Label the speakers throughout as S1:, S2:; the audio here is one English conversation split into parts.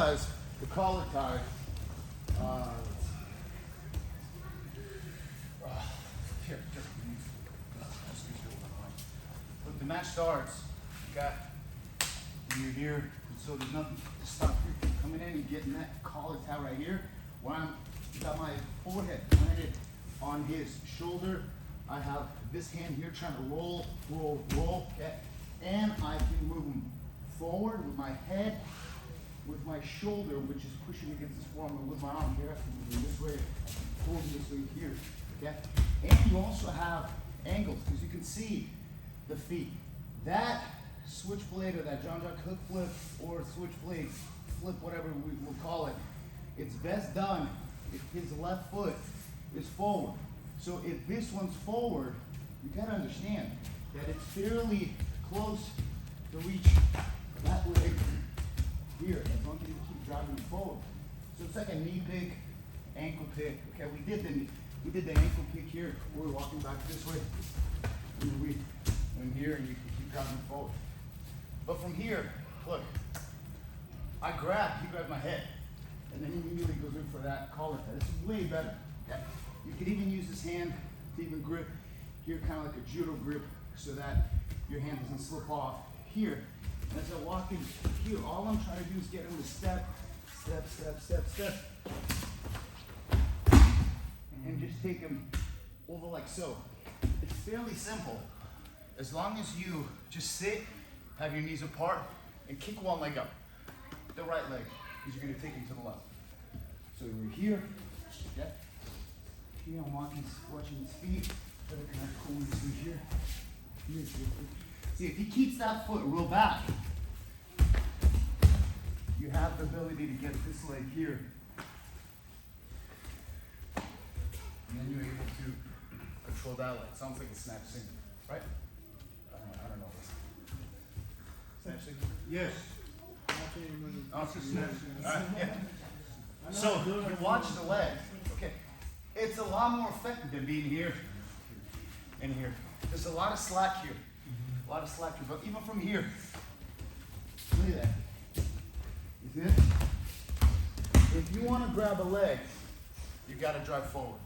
S1: because the collar tie, look, the match starts, you're here, so there's nothing to stop you from coming in and getting that collar tie right here, where I'm got my forehead planted on his shoulder. I have this hand here trying to roll, okay? And I can move him forward with my head, with my shoulder, which is pushing against this forearm, and with my arm here, I can move him this way, pull him this way here, okay? And you also have angles, because you can see the feet. That switchblade or that John Jack hook flip or switchblade flip, whatever we will call it, it's best done if his left foot is forward. So if this one's forward, you gotta understand that it's fairly close to reach that leg here, as long as you keep driving it forward. So it's like a knee pick, ankle pick. Okay, we did the ankle pick here. We're walking back this way. And we in here, and you can keep driving it forward. But from here, look, he grabs my head, and then he immediately goes in for that collar tie. This is way better. Okay? You can even use this hand to even grip here, kind of like a judo grip, so that your hand doesn't slip off here. And as I walk in here, all I'm trying to do is get him to step, and just take him over like so. It's fairly simple. As long as you just sit, have your knees apart, and kick one leg up, the right leg, because you're going to take him to the left. So we're here, okay? Here I'm watching his feet, but I can pull him through here. See, if he keeps that foot real back, you have the ability to get this leg here. And then you're able to control that leg. Sounds like a snatch single, right? I don't know. Snatch single?
S2: Yes.
S1: Oh, it's a snatch single. All right, yeah. So you watch the leg. Okay. It's a lot more effective than being here and here. There's a lot of slack here. A lot of slack here. But even from here, look at that. You see it? If you want to grab a leg, you got to drive forward.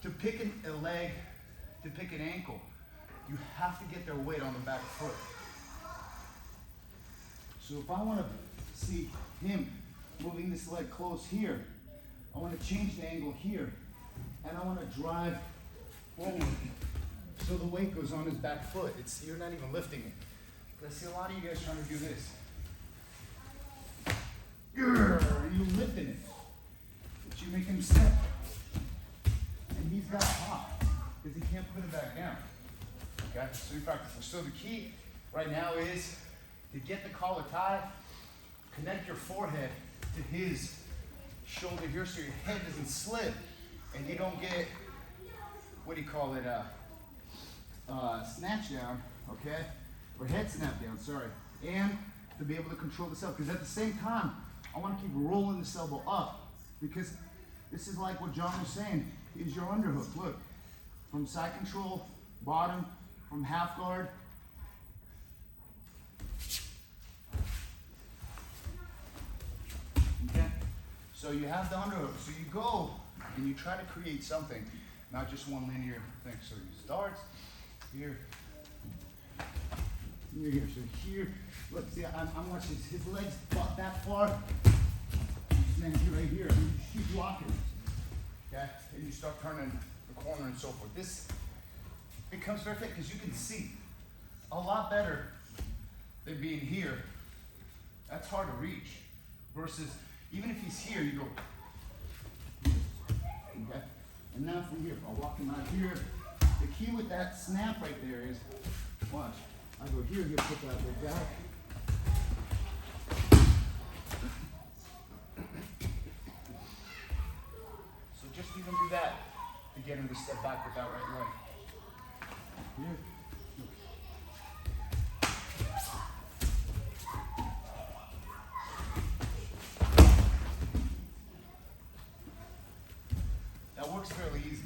S1: To pick a leg, to pick an ankle, you have to get their weight on the back foot. So if I want to see him moving this leg close here, I want to change the angle here, and I want to drive forward so the weight goes on his back foot. You're not even lifting it. But I see a lot of you guys trying to do this. You're lifting it, but you make him step, and he's got pop because he can't put it back down. Okay, so you practice. So the key right now is to get the collar tie, connect your forehead to his shoulder here so your head doesn't slip and you don't get, what do you call it, snatch down, okay? Or head snap down, sorry. And to be able to control this elbow, because at the same time, I want to keep rolling this elbow up, because this is like what John was saying, is your underhook. Look, from side control, bottom, from half guard. Okay? So you have the underhook. So you go and you try to create something, not just one linear thing. So he starts here, here. So here, look, see, I'm watching his legs that far. And then right here, and you just keep blocking it. Okay? And you start turning the corner and so forth. This becomes very thick because you can see a lot better than being here. That's hard to reach. Versus, even if he's here, you go. Okay? And now from here, I'll walk him out here. The key with that snap right there is, watch. I go here, he'll put that leg back. So just even do that to get him to step back with that right leg. Here. That works fairly easy.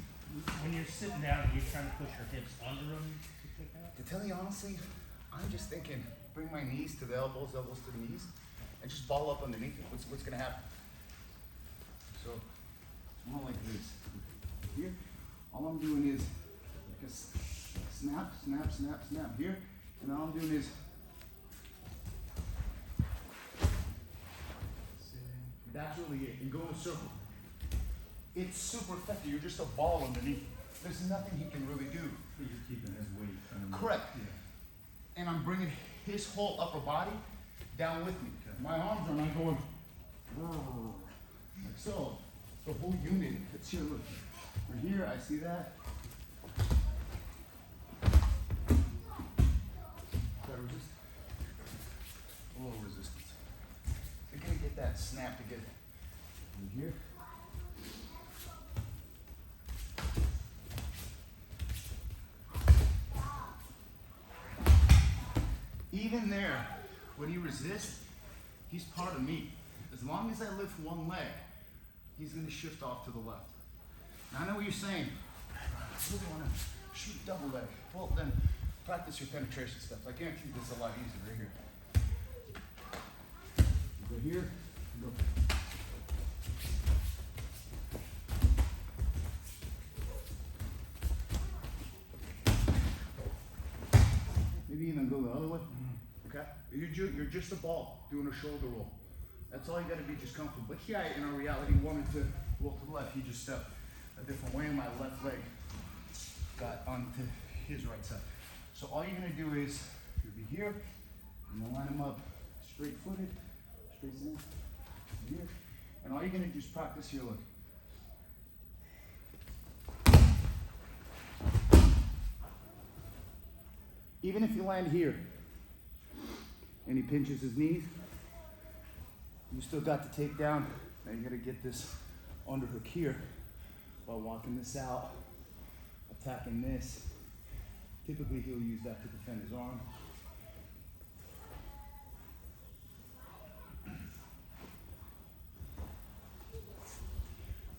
S2: When you're sitting down, are you trying to push your hips under them to kick out?
S1: To tell you honestly, I'm just thinking, bring my knees to the elbows, elbows to the knees, and just ball up underneath it. What's gonna happen? So it's more like this. Here, all I'm doing is like a snap, snap, snap, snap here, and all I'm doing is that's really it. And go in a circle. It's super effective. You're just a ball underneath. There's nothing he can really do.
S3: You're keeping his weight.
S1: Correct.
S3: Yeah.
S1: And I'm bringing his whole upper body down with me.
S3: Okay.
S1: My arms are not going like so. The whole unit. It's here. Look. Right here, I see that. Gotta resist. A little resistance. You're gonna get that snap to get in here. Even there, when he resists, he's part of me. As long as I lift one leg, he's gonna shift off to the left. Now I know what you're saying. I really wanna shoot double leg. Well then, practice your penetration steps. I guarantee this is a lot easier right here. You go here, you go. Maybe even go the other way. Okay? You're just a ball doing a shoulder roll. That's all you gotta be, just comfortable. But here, in our reality, wanted to roll to the left. He just stepped a different way, and my left leg got onto his right side. So all you're gonna do is, you'll be here, I'm gonna line him up straight footed, straight in, here. And all you're gonna do is practice here, look. Even if you land here and he pinches his knees, you still got the takedown. Now you gotta get this underhook here while walking this out, attacking this. Typically he'll use that to defend his arm.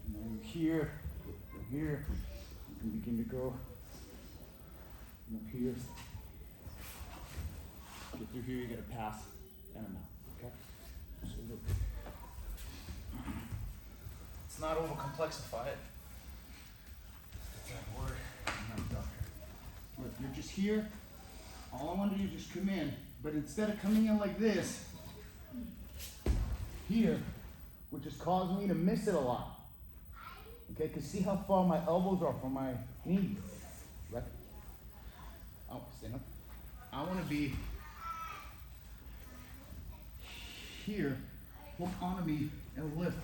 S1: And then here, go here, you can begin to go up here. Get through here, you gotta pass and I'm out, okay? So look. Let's not over complexify it. That word, I'm not done. Look, you're just here. All I want to do is just come in, but instead of coming in like this, here, which has caused me to miss it a lot. Okay, because see how far my elbows are from my knees, right? Oh, stand up. I want to be here, hook onto me and lift.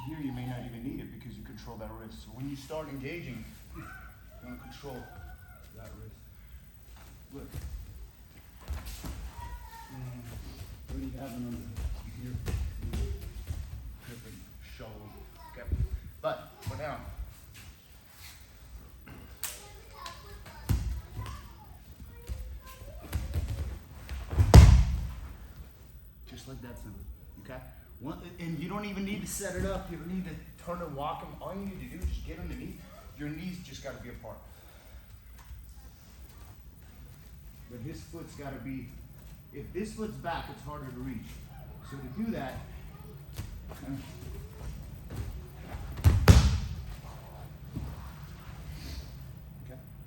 S1: Here you may not even need it because you control that wrist. So when you start engaging, you want to control that wrist. Look. What do you have under here? Gripping, shoulder. Okay. But for now. Just like that simple. Okay? And you don't even need to set it up. You don't need to turn and walk them. All you need to do is just get underneath. Your knees just got to be apart. But his foot's got to be, if this foot's back, it's harder to reach. So to do that, okay.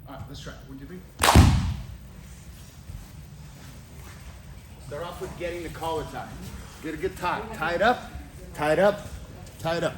S1: All right, let's try it. 1, 2, 3. Start off with getting the collar tied. Get a good tie. Tie it up, tie it up, tie it up.